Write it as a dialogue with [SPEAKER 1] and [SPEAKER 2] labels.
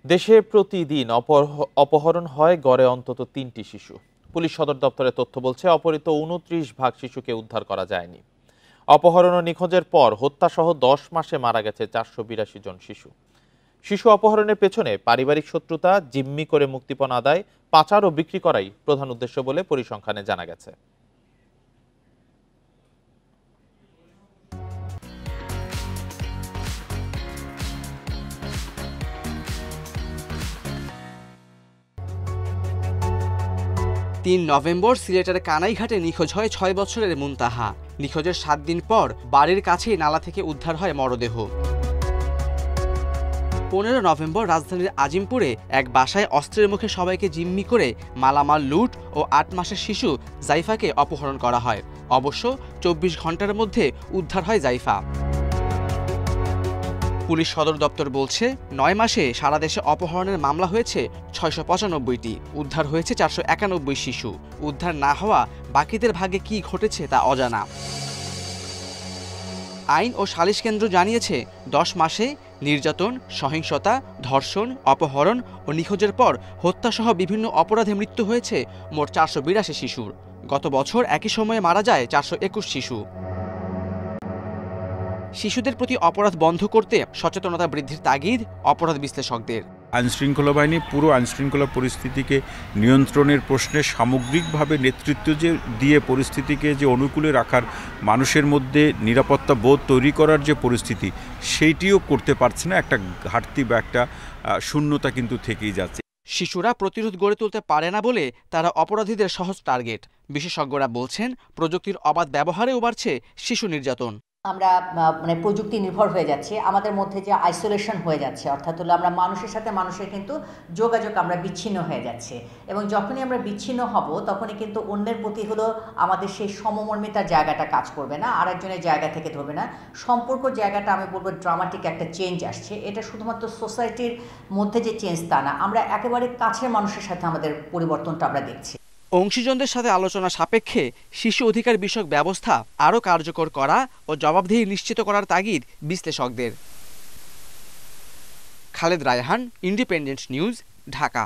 [SPEAKER 1] দেশে প্রতিদিন অপহরণ হয় গড়ে অন্তত ৩টি শিশু। পুলিশ সদর দপ্তরের তথ্য বলছে, অপহৃত ২৯% শিশুকে উদ্ধার করা যায়নি। অপহরণ ও নিখোঁজের পর হত্যাসহ ১০ মাসে মারা গেছে ৪৮২ জন শিশু। শিশু অপহরণের পেছনে পারিবারিক শত্রুতা, জিম্মি করে মুক্তিপণ আদায়, পাচার ও বিক্রি করাই প্রধান উদ্দেশ্য বলে পরিসংখ্যানে জানা গেছে।
[SPEAKER 2] ৩ নভেম্বর সিলেটের কানাইঘাটে নিখোঁজ হয় ৬ বছরের মুনতাহা। নিখোঁজের ৭ দিন পর বাড়ির কাছেই নালা থেকে উদ্ধার হয় মরদেহ। ১৫ নভেম্বর রাজধানীর আজিমপুরে এক বাসায় অস্ত্রের মুখে সবাইকে জিম্মি করে মালামাল লুট ও ৮ মাসের শিশু জাইফাকে অপহরণ করা হয়। অবশ্য ২৪ ঘন্টার মধ্যে উদ্ধার হয় জাইফা। পুলিশ সদর দপ্তর বলছে, ৯ মাসে সারা দেশে অপহরণের মামলা হয়েছে ৬৯৫টি, উদ্ধার হয়েছে ৪৯১ শিশু। উদ্ধার না হওয়া বাকিদের ভাগ্যে কী ঘটেছে তা অজানা। আইন ও সালিশ কেন্দ্র জানিয়েছে, ১০ মাসে নির্যাতন, সহিংসতা, ধর্ষণ, অপহরণ ও নিখোঁজের পর হত্যাসহ বিভিন্ন অপরাধে মৃত্যু হয়েছে মোট ৪৮২ শিশুর। গত বছর একই সময়ে মারা যায় ৪২১ শিশু। শিশুদের প্রতি অপরাধ বন্ধ করতে সচেতনতা বৃদ্ধির তাগিদ অপরাধ বিশ্লেষকদের।
[SPEAKER 3] আইনশৃঙ্খলা বাহিনী পুরো আইনশৃঙ্খলা পরিস্থিতিকে নিয়ন্ত্রণের প্রশ্নে সামগ্রিকভাবে নেতৃত্ব দিয়ে পরিস্থিতিকে যে অনুকূলে রাখার, মানুষের মধ্যে নিরাপত্তা বোধ তৈরি করার যে পরিস্থিতি, সেইটিও করতে পারছে না। একটা ঘাটতি বা একটা শূন্যতা কিন্তু থেকেই যাচ্ছে।
[SPEAKER 2] শিশুরা প্রতিরোধ গড়ে তুলতে পারে না বলে তারা অপরাধীদের সহজ টার্গেট। বিশেষজ্ঞরা বলছেন, প্রযুক্তির অবাধ ব্যবহারেও বাড়ছে শিশু নির্যাতন।
[SPEAKER 4] আমরা প্রযুক্তি নির্ভর হয়ে যাচ্ছি, আমাদের মধ্যে যে আইসোলেশন হয়ে যাচ্ছে, অর্থাৎ হলো আমরা মানুষের সাথে মানুষের কিন্তু যোগাযোগ আমরা বিচ্ছিন্ন হয়ে যাচ্ছে, এবং যখনই আমরা বিচ্ছিন্ন হব তখনই কিন্তু অন্যের প্রতি হলো আমাদের সেই সমমর্মিতার জায়গাটা কাজ করবে না, আরেকজনের জায়গা থেকে ধরবে না। সম্পর্ক জায়গাটা আমি বলবো ড্রামাটিক একটা চেঞ্জ আসছে। এটা শুধুমাত্র সোসাইটির মধ্যে যে চেঞ্জ তা না, আমরা একেবারে কাছের মানুষের সাথে আমাদের পরিবর্তনটা আমরা দেখছি।
[SPEAKER 2] অংশীজনদের সাথে আলোচনা সাপেক্ষে শিশু অধিকার বিষয়ক ব্যবস্থা আরও কার্যকর করা ও জবাবদিহি নিশ্চিত করার তাগিদ বিশ্লেষকদের। Khaled Raihan, independent news, Dhaka.